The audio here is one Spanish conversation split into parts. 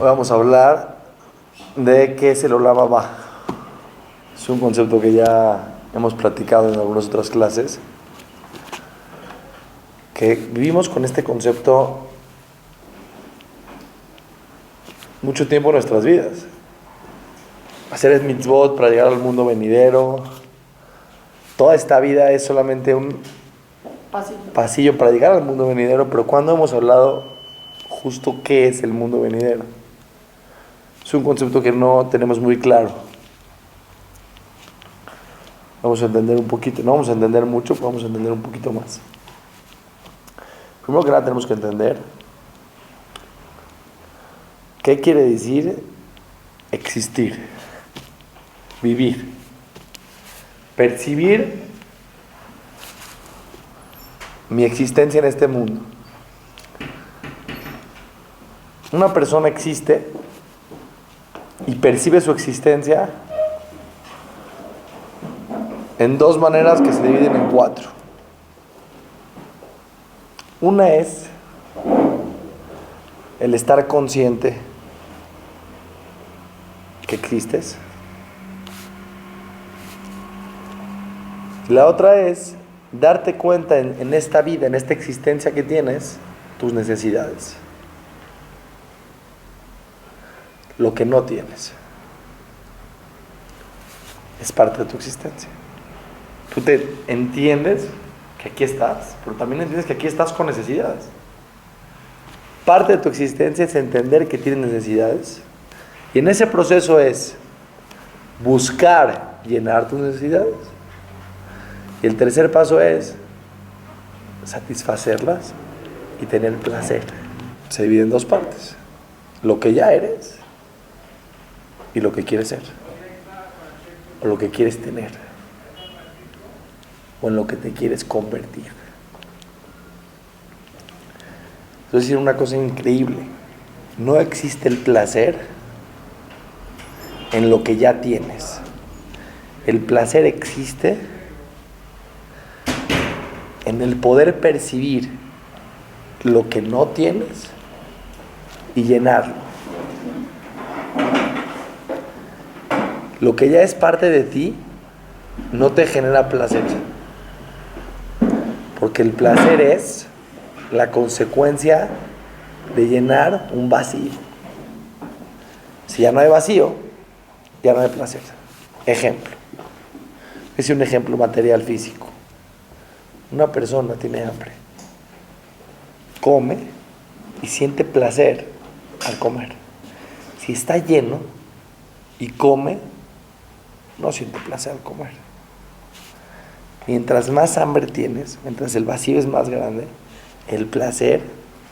Hoy vamos a hablar de qué es el Olam Abba. Es un concepto que ya hemos platicado en algunas otras clases, que vivimos con este concepto mucho tiempo en nuestras vidas. Hacer el mitzvot para llegar al mundo venidero. Toda esta vida es solamente un pasillo para llegar al mundo venidero, pero ¿cuándo hemos hablado justo qué es el mundo venidero? Es un concepto que no tenemos muy claro. Vamos a entender un poquito, no vamos a entender mucho, pero vamos a entender un poquito más. Primero que nada tenemos que entender qué quiere decir existir, vivir, percibir mi existencia en este mundo. Una persona existe y percibe su existencia en dos maneras que se dividen en cuatro. Una es el estar consciente que existes. La otra es darte cuenta en esta vida, en esta existencia que tienes, tus necesidades. Lo que no tienes es parte de tu existencia. Tú te entiendes que aquí estás, pero también entiendes que aquí estás con necesidades. Parte de tu existencia es entender que tienes necesidades, y en ese proceso es buscar llenar tus necesidades. Y el tercer paso es satisfacerlas y tener placer. Se divide en dos partes: lo que ya eres y lo que quieres ser, o lo que quieres tener, o en lo que te quieres convertir. Es decir, una cosa increíble: no existe el placer en lo que ya tienes. El placer existe en el poder percibir lo que no tienes y llenarlo. Lo que ya es parte de ti no te genera placer, porque el placer es la consecuencia de llenar un vacío. Si ya no hay vacío, ya no hay placer. Ejemplo, es un ejemplo material físico. Una persona tiene hambre, come y siente placer al comer. Si está lleno y come, no siente placer al comer. Mientras más hambre tienes, mientras el vacío es más grande, el placer,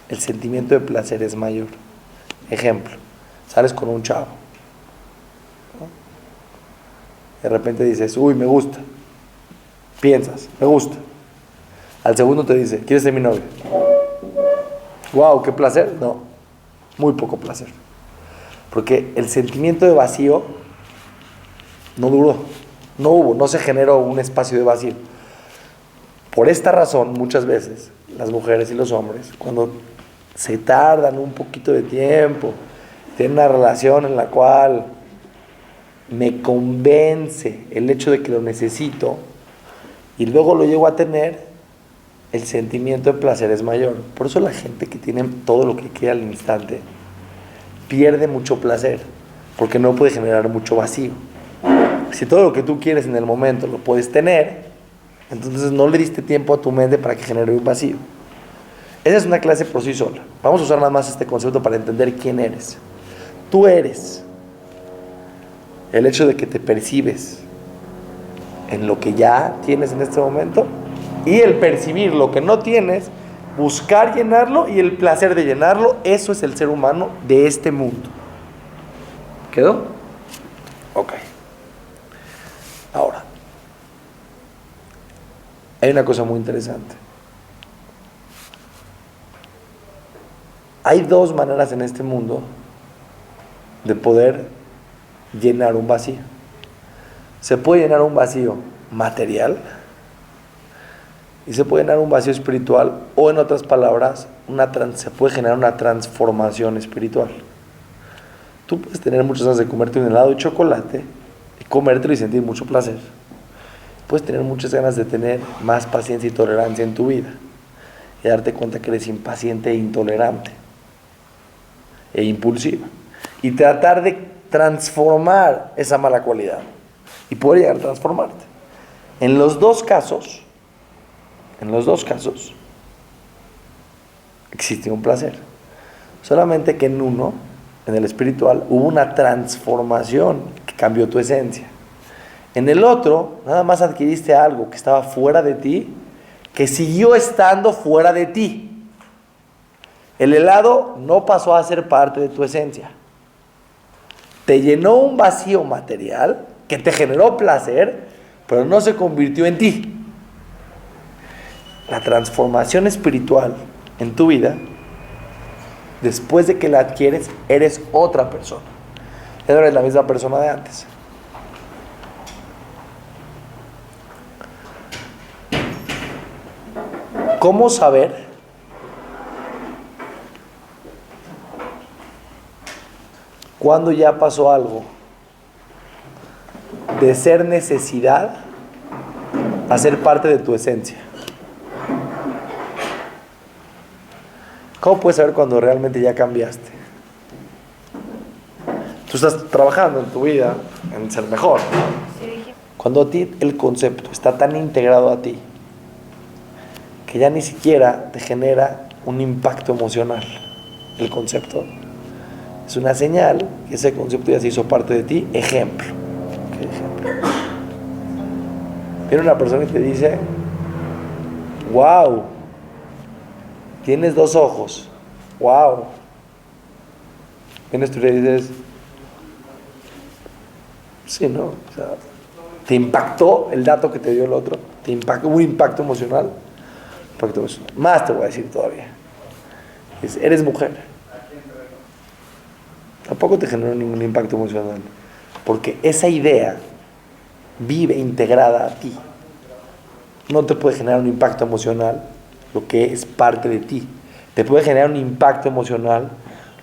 el sentimiento de placer es mayor. Ejemplo, sales con un chavo, ¿no? De repente dices, uy, me gusta. Piensas, me gusta. Al segundo te dice, ¿quieres ser mi novia? Wow, qué placer. No, muy poco placer. Porque el sentimiento de vacío no duró, no se generó un espacio de vacío. Por esta razón, muchas veces, las mujeres y los hombres, cuando se tardan un poquito de tiempo, tienen una relación en la cual me convence el hecho de que lo necesito y luego lo llego a tener, el sentimiento de placer es mayor. Por eso la gente que tiene todo lo que quiere al instante pierde mucho placer, porque no puede generar mucho vacío. Si todo lo que tú quieres en el momento lo puedes tener, entonces no le diste tiempo a tu mente para que genere un vacío. Esa es una clase por sí sola. Vamos a usar nada más este concepto para entender quién eres. Tú eres el hecho de que te percibes en lo que ya tienes en este momento, y el percibir lo que no tienes, buscar llenarlo y el placer de llenarlo. Eso es el ser humano de este mundo. ¿Quedó? Ok. Ahora, hay una cosa muy interesante. Hay dos maneras en este mundo de poder llenar un vacío. Se puede llenar un vacío material y se puede llenar un vacío espiritual, o en otras palabras, se puede generar una transformación espiritual. Tú puedes tener muchas ganas de comerte un helado de chocolate y comértelo y sentir mucho placer. Puedes tener muchas ganas de tener más paciencia y tolerancia en tu vida y darte cuenta que eres impaciente e intolerante e impulsiva y tratar de transformar esa mala cualidad y poder llegar a transformarte. En los dos casos existe un placer. Solamente que en uno, en el espiritual, hubo una transformación que cambió tu esencia. En el otro, nada más adquiriste algo que estaba fuera de ti, que siguió estando fuera de ti. El helado no pasó a ser parte de tu esencia. Te llenó un vacío material que te generó placer, pero no se convirtió en ti. La transformación espiritual en tu vida, después de que la adquieres, eres otra persona. Ya no eres la misma persona de antes. ¿Cómo saber cuando ya pasó algo de ser necesidad a ser parte de tu esencia? ¿Cómo puedes saber cuando realmente ya cambiaste? Tú estás trabajando en tu vida en ser mejor. Cuando a ti el concepto está tan integrado a ti que ya ni siquiera te genera un impacto emocional. El concepto es una señal que ese concepto ya se hizo parte de ti. Ejemplo. ¿Qué ejemplo? Viene una persona y te dice: wow, tienes 2 ojos. Wow. Vienes tú y le dices: sí, ¿no? O sea, te impactó el dato que te dio el otro. Te impactó un impacto emocional. Más te voy a decir todavía. Eres mujer. Tampoco te generó ningún impacto emocional, porque esa idea vive integrada a ti. No te puede generar un impacto emocional lo que es parte de ti. Te puede generar un impacto emocional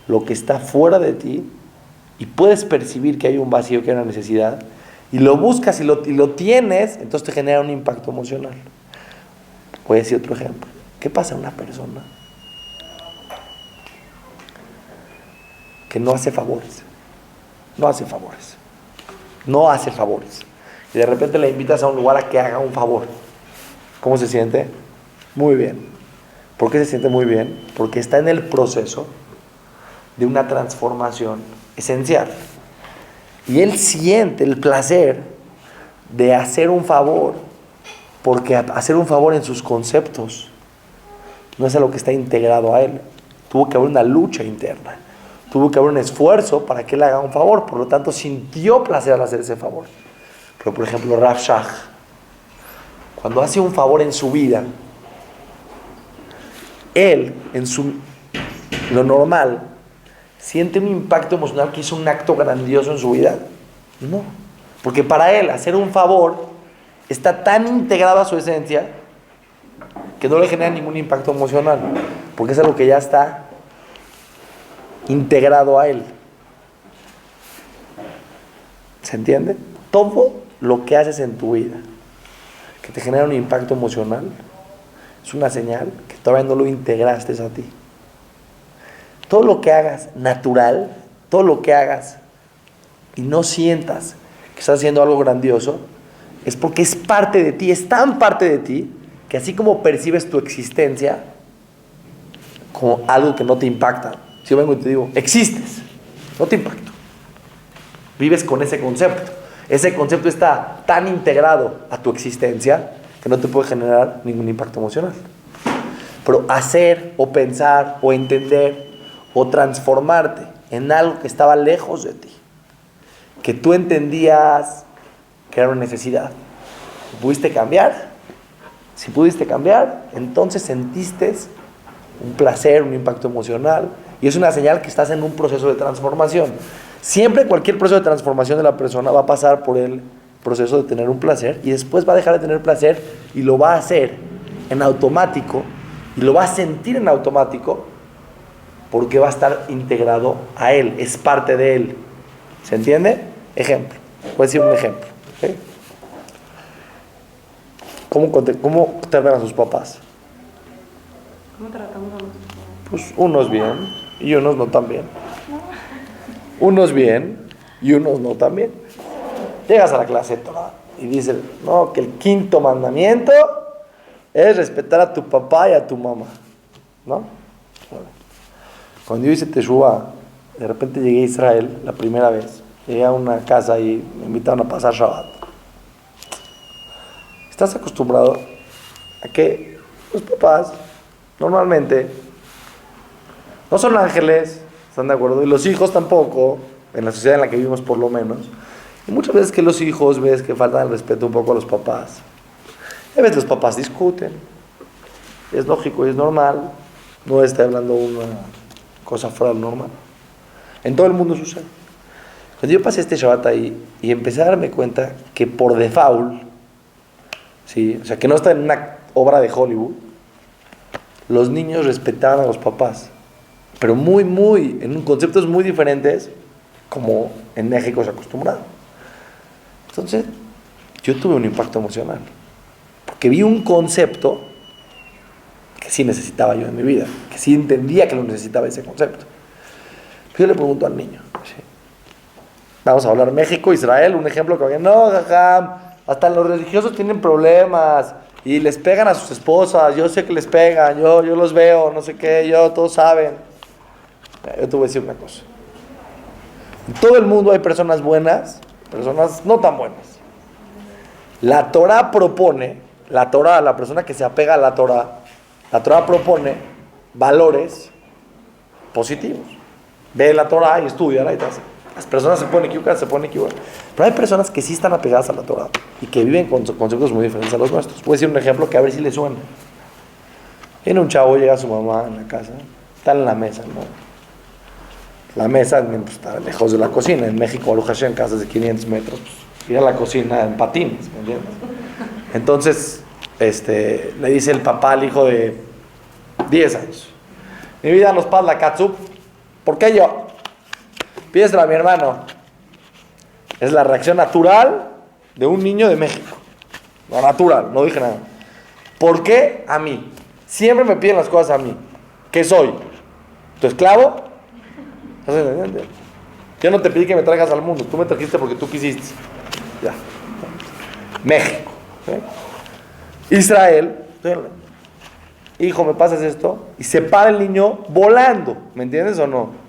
lo que está fuera de ti, y puedes percibir que hay un vacío, que hay una necesidad, y lo buscas y lo tienes, entonces te genera un impacto emocional. Voy a decir otro ejemplo. ¿Qué pasa a una persona que no hace favores? No hace favores. No hace favores. Y de repente le invitas a un lugar a que haga un favor. ¿Cómo se siente? Muy bien. ¿Por qué se siente muy bien? Porque está en el proceso de una transformación esencial. Y él siente el placer de hacer un favor, porque hacer un favor en sus conceptos no es algo que está integrado a él. Tuvo que haber una lucha interna, tuvo que haber un esfuerzo para que él haga un favor, por lo tanto sintió placer al hacer ese favor. Pero por ejemplo Rav Shach, cuando hace un favor en su vida, él lo normal siente un impacto emocional que hizo un acto grandioso en su vida. No, porque para él hacer un favor está tan integrado a su esencia que no le genera ningún impacto emocional, porque es algo que ya está integrado a él. ¿Se entiende? Todo lo que haces en tu vida que te genera un impacto emocional es una señal que todavía no lo integraste a ti. Todo lo que hagas natural, todo lo que hagas y no sientas que estás haciendo algo grandioso, es porque es parte de ti, es tan parte de ti, que así como percibes tu existencia como algo que no te impacta, si yo vengo y te digo, existes, no te impacto. Vives con ese concepto. Ese concepto está tan integrado a tu existencia que no te puede generar ningún impacto emocional. Pero hacer o pensar o entender o transformarte en algo que estaba lejos de ti, que tú entendías que era una necesidad, ¿pudiste cambiar? Si pudiste cambiar, entonces sentiste un placer, un impacto emocional, y es una señal que estás en un proceso de transformación. Siempre cualquier proceso de transformación de la persona va a pasar por el proceso de tener un placer, y después va a dejar de tener placer y lo va a hacer en automático, y lo va a sentir en automático porque va a estar integrado a él, es parte de él. ¿Se entiende? Ejemplo. Voy a decir un ejemplo. ¿Okay? ¿Cómo tratan a sus papás? ¿Cómo tratamos a nuestros papás? Pues unos bien y unos no tan bien. Unos bien y unos no tan bien. Llegas a la clase de Torah y dices, no, que el quinto mandamiento es respetar a tu papá y a tu mamá. ¿No? Cuando yo hice Teshuvah, de repente llegué a Israel la primera vez. Llegué a una casa y me invitaron a pasar Shabbat. Estás acostumbrado a que los papás normalmente no son ángeles, ¿están de acuerdo? Y los hijos tampoco, en la sociedad en la que vivimos por lo menos. Y muchas veces que los hijos ves que faltan el respeto un poco a los papás. A veces los papás discuten. Es lógico y es normal. No estoy hablando de una cosa fuera de lo normal. En todo el mundo sucede. Cuando yo pasé este Shabbat ahí y empecé a darme cuenta que por default, ¿sí? O sea, que no está en una obra de Hollywood, los niños respetaban a los papás, pero en conceptos muy diferentes, como en México se ha acostumbrado. Entonces, yo tuve un impacto emocional, porque vi un concepto que sí necesitaba yo en mi vida, que sí entendía que lo necesitaba ese concepto. Yo le pregunto al niño, ¿sí? Vamos a hablar México, Israel, un ejemplo que no, jajam, hasta los religiosos tienen problemas y les pegan a sus esposas, yo sé que les pegan, yo los veo, no sé qué, todos saben. Yo te voy a decir una cosa. En todo el mundo hay personas buenas, personas no tan buenas. La Torah propone, la persona que se apega a la Torah propone valores positivos. Ve la Torah y estudia y tal. Las personas se pueden equivocar. Pero hay personas que sí están apegadas a la Torah y que viven con conceptos muy diferentes a los nuestros. Voy a decir un ejemplo que a ver si le suena. Viene un chavo, llega a su mamá en la casa, está en la mesa, ¿no? La mesa pues, está lejos de la cocina. En México, Baruch Hashem, casas de 500 metros, pues, ir a la cocina en patines, ¿me entiendes? Entonces, le dice el papá al hijo de 10 años: mi vida nos pasa la katsup, ¿por qué yo? Pídeselo a mi hermano. Es la reacción natural de un niño de México. No, natural, no dije nada. ¿Por qué a mí? Siempre me piden las cosas a mí. ¿Qué soy? ¿Tu esclavo? Yo no te pedí que me traigas al mundo. Tú me trajiste porque tú quisiste. Ya. México. ¿Sí? Israel. Hijo, ¿me pasas esto? Y se para el niño volando. ¿Me entiendes o no?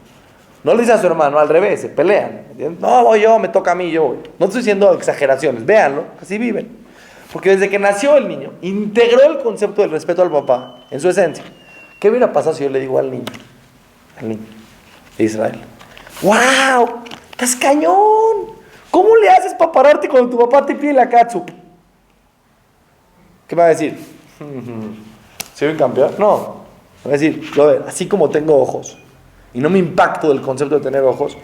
No le dice a su hermano, al revés, se pelean. ¿Entiendes? No, voy yo, me toca a mí, yo voy. No estoy diciendo exageraciones, véanlo, así viven. Porque desde que nació el niño, integró el concepto del respeto al papá en su esencia. ¿Qué hubiera pasado si yo le digo al niño de Israel: ¡wow! ¡Estás cañón! ¿Cómo le haces para pararte cuando tu papá te pide la katsup? ¿Qué me va a decir? ¿Soy un campeón? No. Me va a decir, así como tengo ojos y no me impacto del concepto de tener ojos,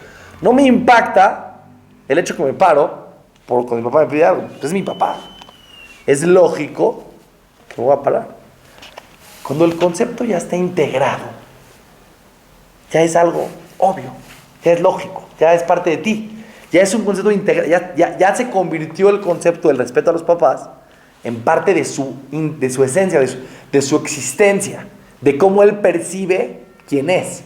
no me impacta el hecho que me paro cuando mi papá me pide algo. Es mi papá. Es lógico que me voy a parar. Cuando el concepto ya está integrado, ya es algo obvio, ya es lógico, ya es parte de ti, ya es un concepto integrado, ya se convirtió el concepto del respeto a los papás en parte de su esencia, de su existencia, de cómo él percibe quién es,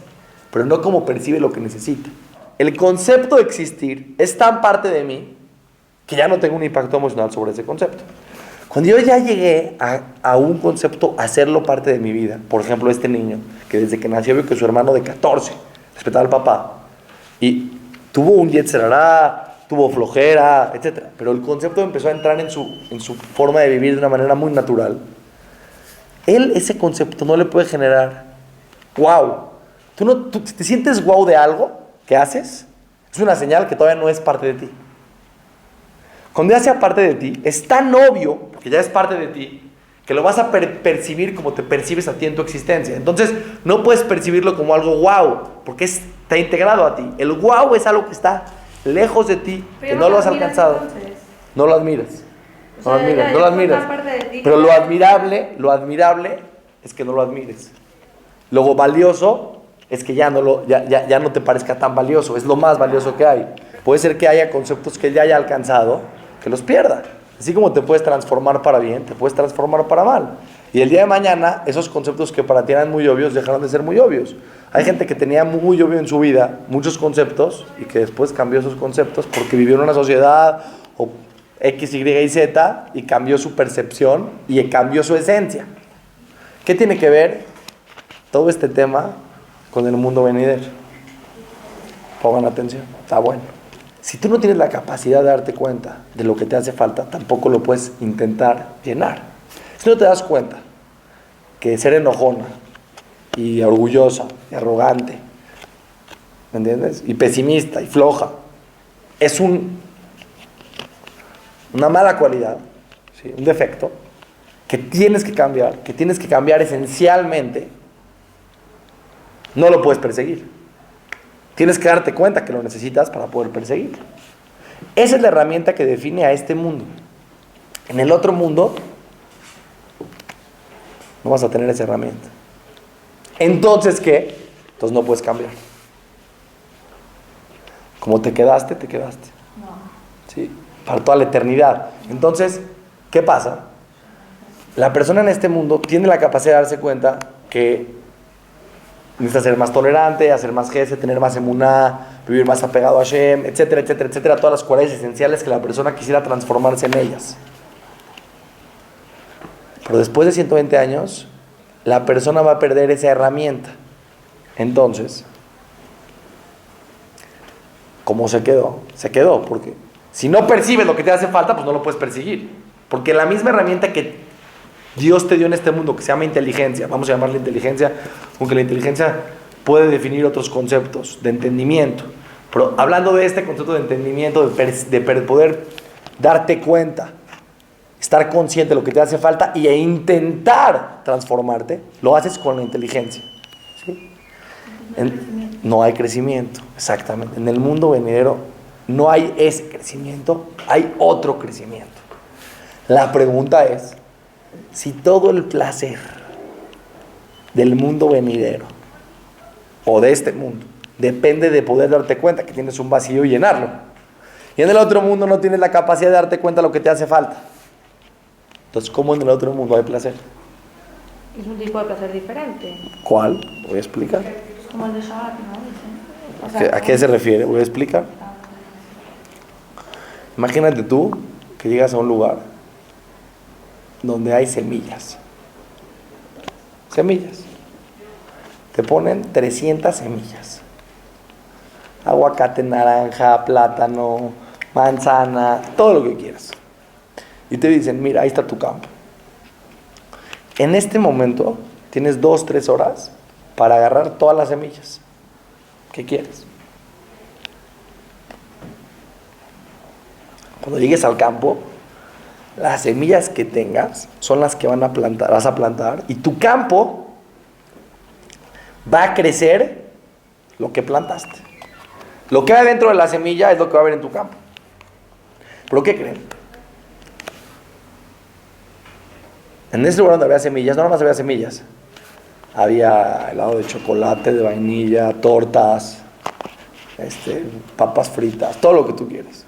pero no cómo percibe lo que necesita. El concepto de existir es tan parte de mí que ya no tengo un impacto emocional sobre ese concepto. Cuando yo ya llegué a un concepto, a hacerlo parte de mi vida, por ejemplo, este niño, que desde que nació vio que su hermano de 14 respetaba al papá, y tuvo un yetzer hará, tuvo flojera, etc. Pero el concepto empezó a entrar en su forma de vivir de una manera muy natural. Ese concepto no le puede generar wow. ¿Tú te sientes wow de algo que haces? Es una señal que todavía no es parte de ti. Cuando ya sea parte de ti, es tan obvio, porque ya es parte de ti, que lo vas a percibir como te percibes a ti en tu existencia. Entonces, no puedes percibirlo como algo wow, porque está integrado a ti. El wow es algo que está lejos de ti, pero que no lo has alcanzado. Entonces. No lo admiras. No lo admiras. Pero lo admirable es que no lo admires. Lo valioso es que ya no te parezca tan valioso, es lo más valioso que hay. Puede ser que haya conceptos que él ya haya alcanzado, que los pierda. Así como te puedes transformar para bien, te puedes transformar para mal. Y el día de mañana, esos conceptos que para ti eran muy obvios, dejaron de ser muy obvios. Hay gente que tenía muy obvio en su vida muchos conceptos y que después cambió esos conceptos porque vivió en una sociedad o X, Y y Z y cambió su percepción y cambió su esencia. ¿Qué tiene que ver todo este tema con el mundo venidero? Pongan atención, está bueno. Si tú no tienes la capacidad de darte cuenta de lo que te hace falta, tampoco lo puedes intentar llenar. Si no te das cuenta que ser enojona y orgullosa y arrogante, ¿me entiendes? Y pesimista y floja es una mala cualidad, ¿sí? Un defecto que tienes que cambiar esencialmente, no lo puedes perseguir. Tienes que darte cuenta que lo necesitas para poder perseguirlo. Esa es la herramienta que define a este mundo. En el otro mundo no vas a tener esa herramienta. Entonces, ¿qué? Entonces no puedes cambiar. Como te quedaste, te quedaste. No. ¿Sí? Para toda la eternidad. Entonces, ¿qué pasa? La persona en este mundo tiene la capacidad de darse cuenta que necesita ser más tolerante, hacer más gesed, tener más emuná, vivir más apegado a Hashem, etcétera, etcétera, etcétera. Todas las cualidades esenciales que la persona quisiera transformarse en ellas. Pero después de 120 años, la persona va a perder esa herramienta. Entonces, ¿cómo se quedó? Se quedó, porque si no percibes lo que te hace falta, pues no lo puedes perseguir. Porque la misma herramienta que Dios te dio en este mundo, que se llama inteligencia, vamos a llamarla inteligencia, aunque la inteligencia puede definir otros conceptos de entendimiento. Pero hablando de este concepto de entendimiento, de poder darte cuenta, estar consciente de lo que te hace falta e intentar transformarte, lo haces con la inteligencia. ¿Sí? No hay crecimiento, exactamente. En el mundo venidero no hay ese crecimiento, hay otro crecimiento. La pregunta es, si todo el placer del mundo venidero o de este mundo depende de poder darte cuenta que tienes un vacío y llenarlo, y en el otro mundo no tienes la capacidad de darte cuenta de lo que te hace falta, entonces ¿cómo en el otro mundo hay placer? Es un tipo de placer diferente. ¿Cuál? Voy a explicar. Es como el de Shabbat, ¿no? Dicen. ¿A qué se refiere? Voy a explicar. Imagínate tú que llegas a un lugar donde hay semillas. Semillas. Te ponen 300 semillas. Aguacate, naranja, plátano, manzana, todo lo que quieras. Y te dicen, mira, ahí está tu campo. En este momento tienes 2-3 horas para agarrar todas las semillas. ¿Qué quieres? Cuando llegues al campo, las semillas que tengas son las que vas a plantar, y tu campo va a crecer lo que plantaste. Lo que hay dentro de la semilla es lo que va a haber en tu campo. ¿Pero qué creen? En ese lugar donde había semillas, no nomás había semillas, había helado de chocolate, de vainilla, tortas, papas fritas, todo lo que tú quieras.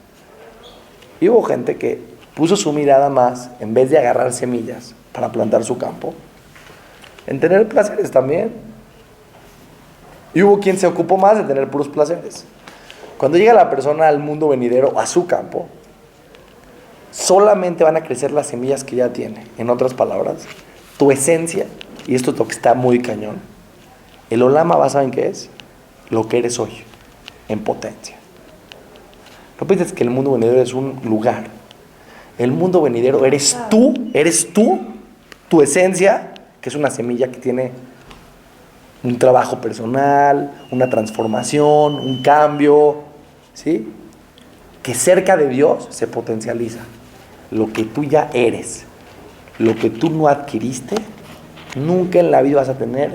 Y hubo gente que puso su mirada más, en vez de agarrar semillas para plantar su campo, en tener placeres también. Y hubo quien se ocupó más de tener puros placeres. Cuando llega la persona al mundo venidero, a su campo, solamente van a crecer las semillas que ya tiene. En otras palabras, tu esencia, y esto es lo que está muy cañón, el Olam ¿saben qué es? Lo que eres hoy, en potencia. No pienses que el mundo venidero es un lugar. El mundo venidero eres tú, tu esencia, que es una semilla que tiene un trabajo personal, una transformación, un cambio, ¿sí? Que cerca de Dios se potencializa. Lo que tú ya eres, lo que tú no adquiriste, nunca en la vida vas a tener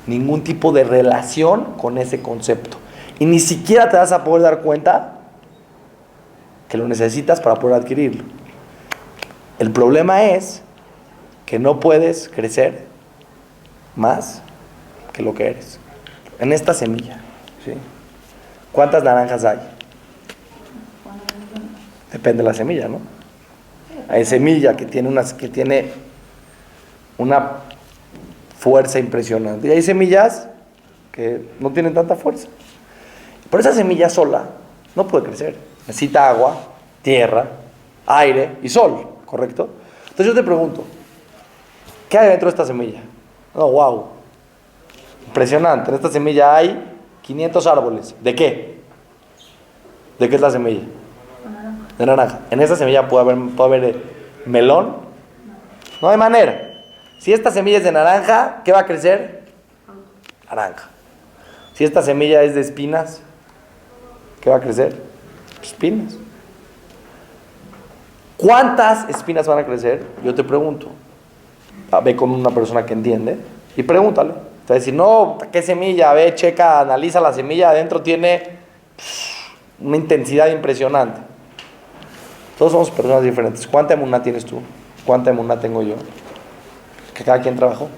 ningún tipo de relación con ese concepto. Y ni siquiera te vas a poder dar cuenta que lo necesitas para poder adquirirlo. El problema es que no puedes crecer más que lo que eres. en esta semilla, ¿sí? ¿Cuántas naranjas hay? Depende de la semilla, ¿no? Hay semilla que tiene una fuerza impresionante. Y hay semillas que no tienen tanta fuerza. Pero esa semilla sola no puede crecer. Necesita agua, tierra, aire y sol, ¿correcto? Entonces yo te pregunto, ¿qué hay dentro de esta semilla? Oh, wow. Impresionante. En esta semilla hay 500 árboles. ¿De qué? ¿De qué es la semilla? De naranja. En esta semilla puede haber melón. No hay manera. Si esta semilla es de naranja, ¿qué va a crecer? Naranja. Si esta semilla es de espinas, ¿qué va a crecer? Espinas. ¿Cuántas espinas van a crecer? Yo te pregunto. Ve con una persona que entiende y pregúntale. Te va a decir, no, ¿qué semilla? Ve, checa, analiza la semilla. Adentro tiene una intensidad impresionante. Todos somos personas diferentes. ¿Cuánta emuná tienes tú? ¿Cuánta emuná tengo yo? Que cada quien trabajó.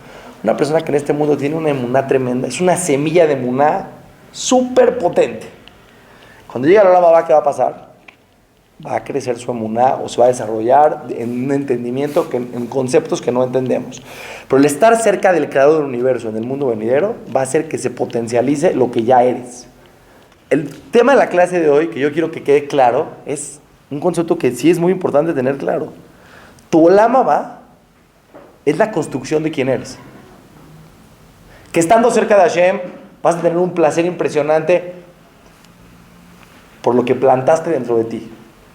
Una persona que en este mundo tiene una emuná tremenda. Es una semilla de emuná súper potente. Cuando llega la Olam Abba, ¿qué va a pasar? Va a crecer su emuná o se va a desarrollar en un entendimiento, en conceptos que no entendemos. Pero el estar cerca del creador del universo en el mundo venidero va a hacer que se potencialice lo que ya eres. El tema de la clase de hoy, que yo quiero que quede claro, es un concepto que sí es muy importante tener claro. Tu Olam Abba es la construcción de quién eres. Que estando cerca de Hashem vas a tener un placer impresionante por lo que plantaste dentro de ti,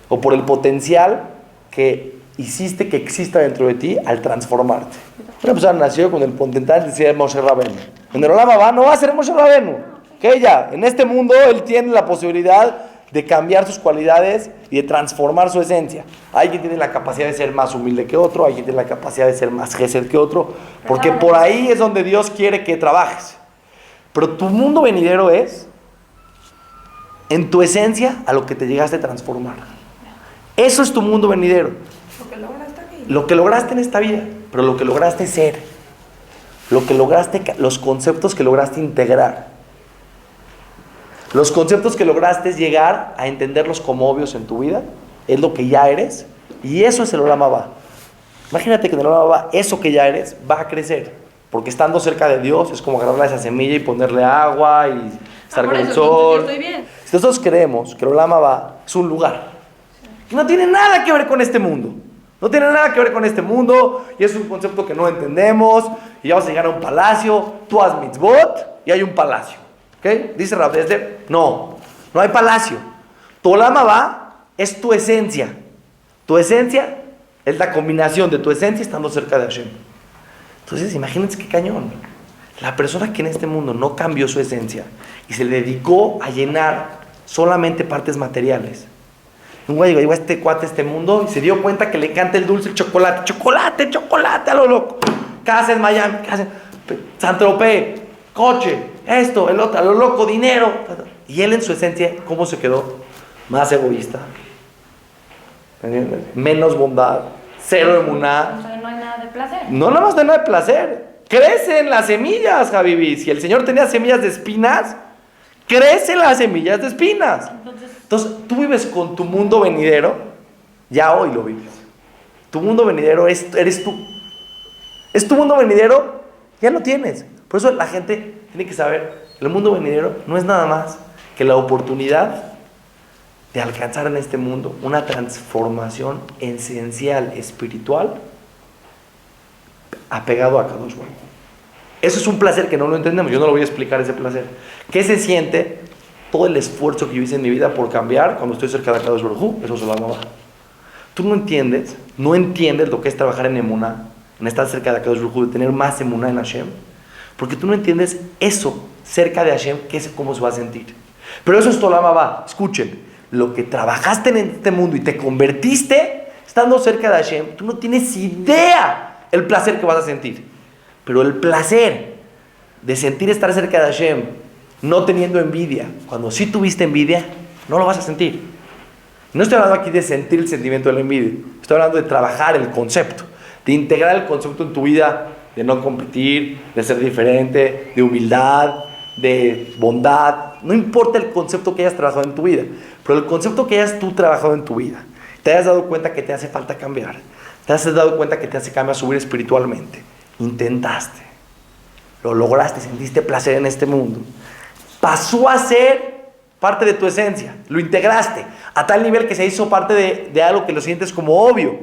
o por el potencial que hiciste que exista dentro de ti al transformarte. Una persona nació con el potencial de ser Moshe Rabenu. En el Olam Abba no va a ser Moshe Rabenu. Que ya, en este mundo él tiene la posibilidad de cambiar sus cualidades y de transformar su esencia. Hay quien tiene la capacidad de ser más humilde que otro, hay quien tiene la capacidad de ser más gesed que otro, porque por ahí es donde Dios quiere que trabajes. Pero tu mundo venidero es, en tu esencia, a lo que te llegaste a transformar. Eso es tu mundo venidero. Lo que lograste aquí. Lo que lograste en esta vida, pero lo que lograste ser. Lo que lograste, los conceptos que lograste integrar. Los conceptos que lograste llegar a entenderlos como obvios en tu vida, es lo que ya eres, y eso es el Olam Abba. Imagínate que en el Olam Abba, eso que ya eres, va a crecer, porque estando cerca de Dios, es como agarrarle esa semilla y ponerle agua, y estar con el sol. Yo estoy bien. Si nosotros creemos que el Olam Abba es un lugar, que no tiene nada que ver con este mundo, no tiene nada que ver con este mundo, y es un concepto que no entendemos, y ya vas a llegar a un palacio, tú haz mitzvot, y hay un palacio. ¿Okay? Dice Rav Dessler, no hay palacio. Tu Olam Abba es tu esencia. Tu esencia es la combinación de tu esencia estando cerca de Hashem. Entonces, imagínense qué cañón. La persona que en este mundo no cambió su esencia y se dedicó a llenar solamente partes materiales. Un güey llegó a este cuate a este mundo y se dio cuenta que le encanta el dulce, el chocolate. Chocolate a lo loco. Casa en Miami, casa en Saint-Tropez, coche. Esto, el otro, a lo loco, dinero. Y él en su esencia, ¿cómo se quedó? Más egoísta. ¿Entiendes? Menos bondad. Cero emuná. O sea, no hay nada de placer. No nada más de nada de placer. Crecen las semillas, Javibi. Si el Señor tenía semillas de espinas, crecen las semillas de espinas. Entonces, tú vives con tu mundo venidero. Ya hoy lo vives. Tu mundo venidero eres tú. Es tu mundo venidero, ya lo tienes. Por eso la gente tiene que saber, el mundo venidero no es nada más que la oportunidad de alcanzar en este mundo una transformación esencial, espiritual, apegado a Kadosh Baruj Hu. Eso es un placer que no lo entendemos, yo no lo voy a explicar ese placer. ¿Qué se siente todo el esfuerzo que yo hice en mi vida por cambiar cuando estoy cerca de Kadosh Baruj Hu? Eso se lo llama. Tú no entiendes lo que es trabajar en emuná, en estar cerca de Kadosh Baruj Hu, de tener más emuná en Hashem. Porque tú no entiendes eso cerca de Hashem, cómo se va a sentir. Pero eso es tu Olam Abba. Escuchen, lo que trabajaste en este mundo y te convertiste estando cerca de Hashem, tú no tienes idea el placer que vas a sentir. Pero el placer de sentir estar cerca de Hashem, no teniendo envidia, cuando sí tuviste envidia, no lo vas a sentir. No estoy hablando aquí de sentir el sentimiento de la envidia, estoy hablando de trabajar el concepto, de integrar el concepto en tu vida, de no competir, de ser diferente, de humildad, de bondad, no importa el concepto que hayas trabajado en tu vida, pero el concepto que hayas tú trabajado en tu vida, te hayas dado cuenta que te hace falta cambiar, te has dado cuenta que te hace cambiar subir espiritualmente, intentaste, lo lograste, sentiste placer en este mundo, pasó a ser parte de tu esencia, lo integraste a tal nivel que se hizo parte de algo que lo sientes como obvio,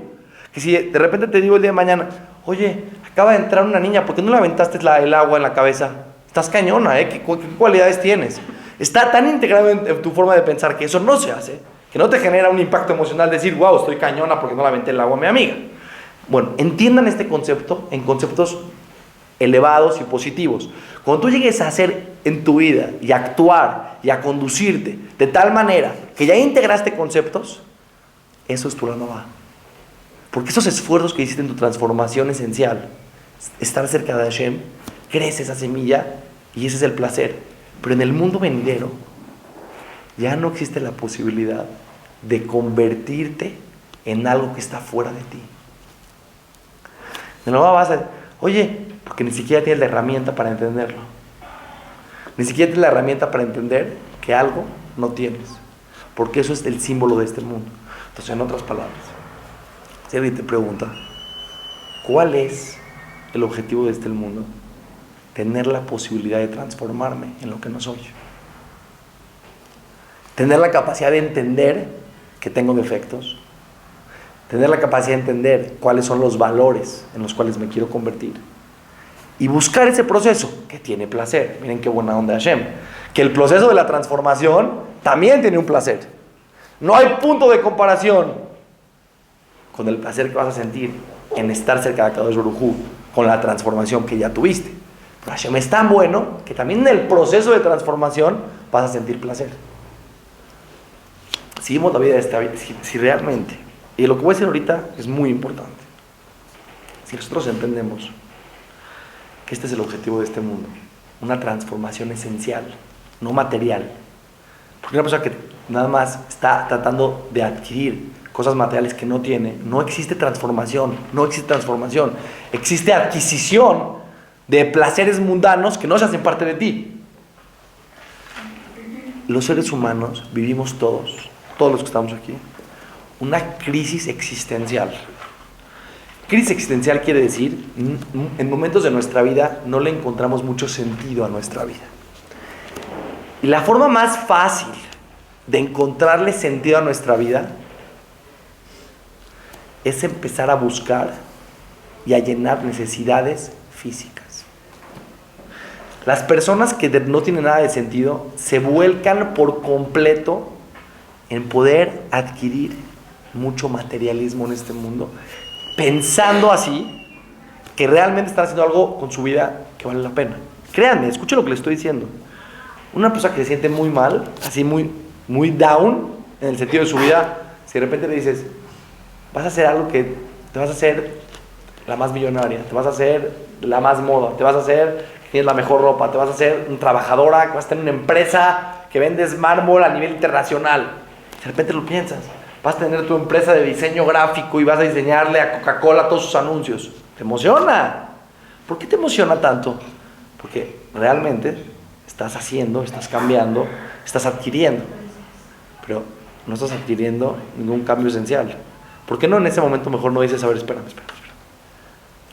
que si de repente te digo el día de mañana, oye, acaba de entrar una niña, ¿por qué no le aventaste el agua en la cabeza? Estás cañona, ¿eh? ¿Qué cualidades tienes? Está tan integrado en tu forma de pensar que eso no se hace, que no te genera un impacto emocional decir, wow, estoy cañona porque no le aventé el agua a mi amiga. Bueno, entiendan este concepto en conceptos elevados y positivos. Cuando tú llegues a hacer en tu vida y a actuar y a conducirte de tal manera que ya integraste conceptos, eso es tu alma va. Porque esos esfuerzos que hiciste en tu transformación esencial, estar cerca de Hashem, crece esa semilla y ese es el placer. Pero en el mundo venidero ya no existe la posibilidad de convertirte en algo que está fuera de ti. De nuevo vas a decir, oye, porque ni siquiera tienes la herramienta para entenderlo. Ni siquiera tienes la herramienta para entender que algo no tienes. Porque eso es el símbolo de este mundo. Entonces, en otras palabras, si alguien te pregunta, ¿cuál es el objetivo de este mundo? Tener la posibilidad de transformarme en lo que no soy. Tener la capacidad de entender que tengo defectos. Tener la capacidad de entender cuáles son los valores en los cuales me quiero convertir. Y buscar ese proceso que tiene placer. Miren qué buena onda Hashem. Que el proceso de la transformación también tiene un placer. No hay punto de comparación con el placer que vas a sentir en estar cerca de Akadosh Baruj Hu, con la transformación que ya tuviste. Pero Hashem es tan bueno que también en el proceso de transformación vas a sentir placer. Si vivimos la vida de esta vida, si realmente, y lo que voy a decir ahorita es muy importante, si nosotros entendemos que este es el objetivo de este mundo, una transformación esencial, no material, porque una persona que nada más está tratando de adquirir cosas materiales que no tiene, no existe transformación, existe adquisición de placeres mundanos que no se hacen parte de ti. Los seres humanos vivimos todos los que estamos aquí, una crisis existencial. Crisis existencial quiere decir, en momentos de nuestra vida no le encontramos mucho sentido a nuestra vida. Y la forma más fácil de encontrarle sentido a nuestra vida es empezar a buscar y a llenar necesidades físicas. Las personas que no tienen nada de sentido se vuelcan por completo en poder adquirir mucho materialismo en este mundo, pensando así que realmente están haciendo algo con su vida que vale la pena. Créanme, escuchen lo que les estoy diciendo. Una persona que se siente muy mal, así muy down en el sentido de su vida, si de repente le dices, vas a hacer algo que te vas a hacer la más millonaria, te vas a hacer la más moda, te vas a hacer que tienes la mejor ropa, te vas a hacer una trabajadora, que vas a tener una empresa que vendes mármol a nivel internacional. De repente lo piensas, vas a tener tu empresa de diseño gráfico y vas a diseñarle a Coca-Cola todos sus anuncios. ¿Te emociona? ¿Por qué te emociona tanto? Porque realmente estás haciendo, estás cambiando, estás adquiriendo. Pero no estás adquiriendo ningún cambio esencial. ¿Por qué no en ese momento mejor no dices, a ver, espérame.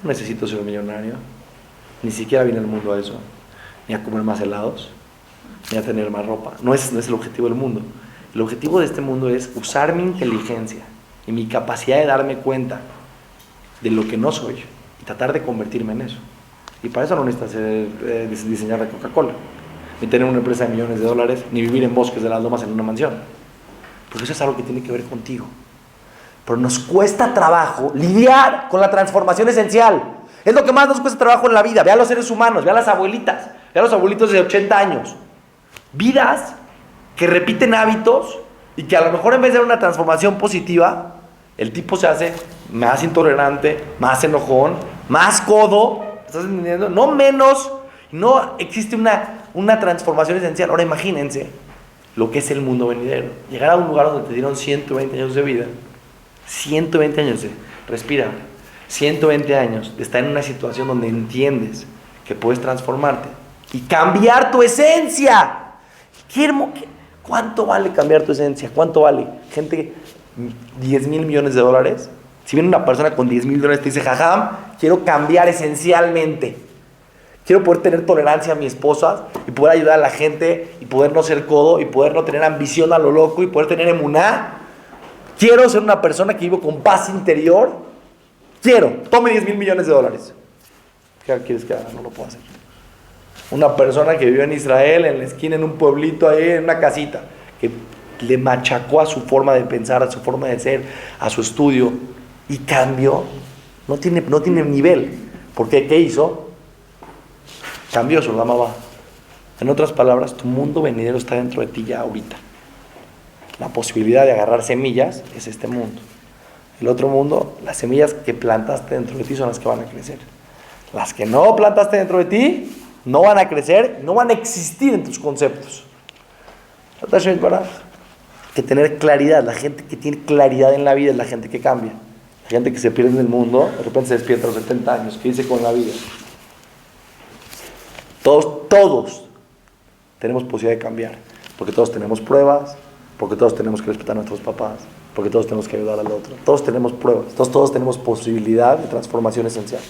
No necesito ser un millonario. Ni siquiera vine al mundo a eso. Ni a comer más helados. Ni a tener más ropa. No es el objetivo del mundo. El objetivo de este mundo es usar mi inteligencia y mi capacidad de darme cuenta de lo que no soy y tratar de convertirme en eso. Y para eso no necesitas diseñar la Coca-Cola, ni tener una empresa de millones de dólares, ni vivir en bosques de las lomas en una mansión. Porque eso es algo que tiene que ver contigo. Pero nos cuesta trabajo lidiar con la transformación esencial. Es lo que más nos cuesta trabajo en la vida. Ve a los seres humanos, ve a las abuelitas, ve a los abuelitos de 80 años. Vidas que repiten hábitos y que a lo mejor en vez de una transformación positiva, el tipo se hace más intolerante, más enojón, más codo, ¿estás entendiendo? No menos, no existe una transformación esencial. Ahora imagínense lo que es el mundo venidero. Llegar a un lugar donde te dieron 120 años de vida, 120 años de respirar, 120 años de estar en una situación donde entiendes que puedes transformarte y cambiar tu esencia. ¿Cuánto vale cambiar tu esencia? ¿Cuánto vale? Gente, 10 mil millones de dólares. Si viene una persona con 10 mil dólares y te dice, jajam, quiero cambiar esencialmente. Quiero poder tener tolerancia a mi esposa y poder ayudar a la gente y poder no ser codo y poder no tener ambición a lo loco y poder tener emuná. Quiero ser una persona que vivo con paz interior. Tome 10 mil millones de dólares. ¿Qué quieres que haga? No lo puedo hacer. Una persona que vivió en Israel, en la esquina, en un pueblito ahí, en una casita, que le machacó a su forma de pensar, a su forma de ser, a su estudio, y cambió. No tiene nivel. ¿Por qué? ¿Qué hizo? Cambió su mamá. En otras palabras, tu mundo venidero está dentro de ti ya ahorita. La posibilidad de agarrar semillas es este mundo. El otro mundo, las semillas que plantaste dentro de ti son las que van a crecer. Las que no plantaste dentro de ti no van a crecer, no van a existir en tus conceptos. Hay que tener claridad. La gente que tiene claridad en la vida es la gente que cambia. La gente que se pierde en el mundo, de repente se despierta a los 70 años. ¿Qué dice con la vida? Todos tenemos posibilidad de cambiar. Porque todos tenemos pruebas, porque todos tenemos que respetar a nuestros papás, porque todos tenemos que ayudar al otro. Todos tenemos pruebas, todos tenemos posibilidad de transformación esencial.